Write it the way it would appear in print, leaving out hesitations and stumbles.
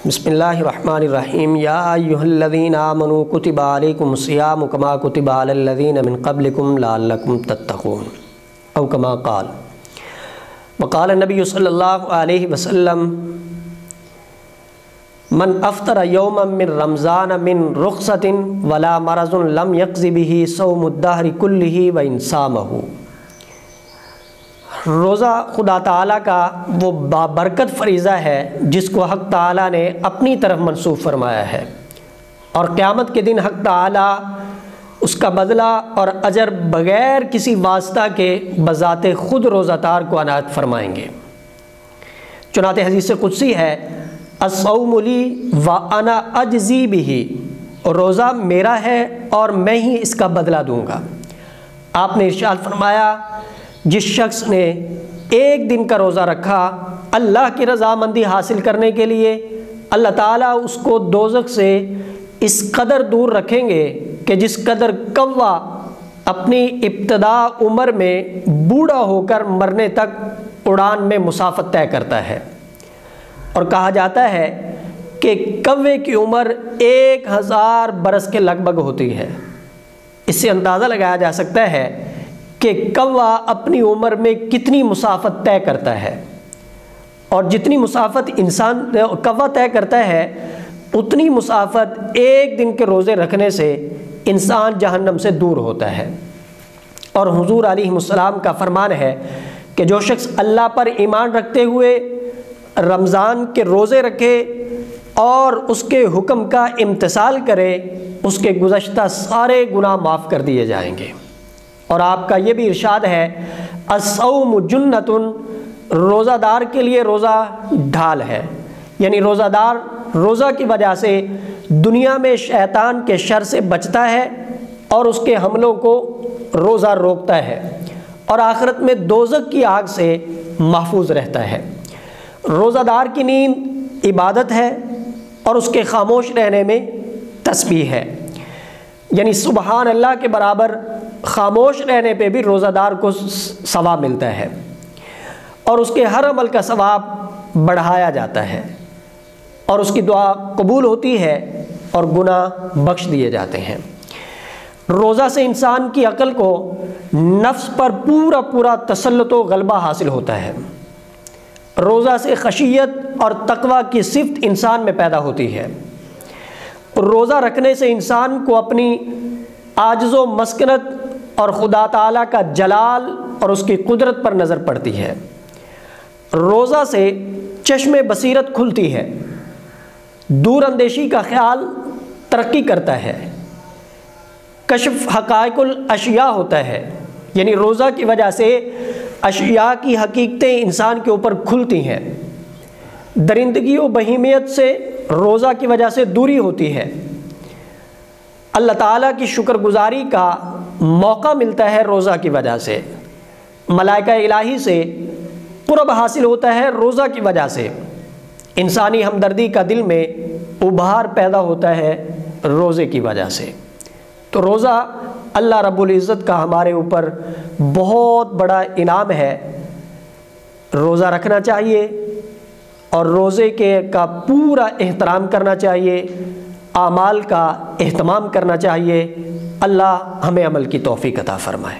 بسم اللہ الرحمن الرحیم یا ایھا الذین آمنوا کتب علیکم الصیام کما کتب علی الذین من قبلکم لعلکم تتقون او کما قال وقال النبی صلی اللہ علیہ وسلم من افطر یوما من رمضان من رخصۃ ولا مرض لم یقض به صوم الدہر کلہ وان صامہ۔ روزہ خدا تعالیٰ کا وہ بابرکت فریضہ ہے جس کو حق تعالیٰ نے اپنی طرف منسوب فرمایا ہے، اور قیامت کے دن حق تعالیٰ اس کا بدلہ اور اجر بغیر کسی واسطہ کے بذات خود روزہ دار کو عنایت فرمائیں گے۔ چنانچہ حدیث قدسی ہے الصوم لی وانا اجزی بہ، اور روزہ میرا ہے اور میں ہی اس کا بدلہ دوں گا۔ آپ نے ارشاد فرمایا جس شخص نے ایک دن کا روزہ رکھا اللہ کی رضامندی حاصل کرنے کے لیے، اللہ تعالیٰ اس کو دوزخ سے اس قدر دور رکھیں گے کہ جس قدر کوا اپنی ابتدا عمر میں بوڑھا ہو کر مرنے تک اڑان میں مسافت طے کرتا ہے۔ اور کہا جاتا ہے کہ کوے کی عمر 1000 برس کے لگ بھگ ہوتی ہے۔ اس سے اندازہ لگایا جا سکتا ہے کہ کوا اپنی عمر میں کتنی مسافت طے کرتا ہے، اور جتنی مسافت کوا طے کرتا ہے اتنی مسافت ایک دن کے روزے رکھنے سے انسان جہنم سے دور ہوتا ہے۔ اور حضور علیہ السلام کا فرمان ہے کہ جو شخص اللہ پر ایمان رکھتے ہوئے رمضان کے روزے رکھے اور اس کے حکم کا امتثال کرے، اس کے گزشتہ سارے گناہ معاف کر دیے جائیں گے۔ اور آپ کا یہ بھی ارشاد ہے الصوم جنۃ، روزہ دار کے لیے روزہ ڈھال ہے، یعنی روزہ دار روزہ کی وجہ سے دنیا میں شیطان کے شر سے بچتا ہے اور اس کے حملوں کو روزہ روکتا ہے، اور آخرت میں دوزخ کی آگ سے محفوظ رہتا ہے۔ روزہ دار کی نیند عبادت ہے اور اس کے خاموش رہنے میں تسبیح ہے، یعنی سبحان اللہ کے برابر خاموش رہنے پہ بھی روزہ دار کو ثواب ملتا ہے، اور اس کے ہر عمل کا ثواب بڑھایا جاتا ہے، اور اس کی دعا قبول ہوتی ہے اور گناہ بخش دیے جاتے ہیں۔ روزہ سے انسان کی عقل کو نفس پر پورا تسلط و غلبہ حاصل ہوتا ہے۔ روزہ سے خشیت اور تقوی کی صفت انسان میں پیدا ہوتی ہے۔ روزہ رکھنے سے انسان کو اپنی عاجز و مسکنت اور خدا تعالیٰ کا جلال اور اس کی قدرت پر نظر پڑتی ہے۔ روزہ سے چشم بصیرت کھلتی ہے، دور اندیشی کا خیال ترقی کرتا ہے، کشف حقائق الاشیاء ہوتا ہے، یعنی روزہ کی وجہ سے اشیاء کی حقیقتیں انسان کے اوپر کھلتی ہیں۔ درندگی و بہیمیت سے روزہ کی وجہ سے دوری ہوتی ہے۔ اللہ تعالیٰ کی شکر گزاری کا موقع ملتا ہے روزہ کی وجہ سے۔ ملائکہ الہی سے قرب حاصل ہوتا ہے روزہ کی وجہ سے۔ انسانی ہمدردی کا دل میں ابھار پیدا ہوتا ہے روزے کی وجہ سے۔ تو روزہ اللہ رب العزت کا ہمارے اوپر بہت بڑا انعام ہے۔ روزہ رکھنا چاہیے اور روزے کا پورا احترام کرنا چاہیے، اعمال کا اہتمام کرنا چاہیے۔ اللہ ہمیں عمل کی توفیق عطا فرمائے۔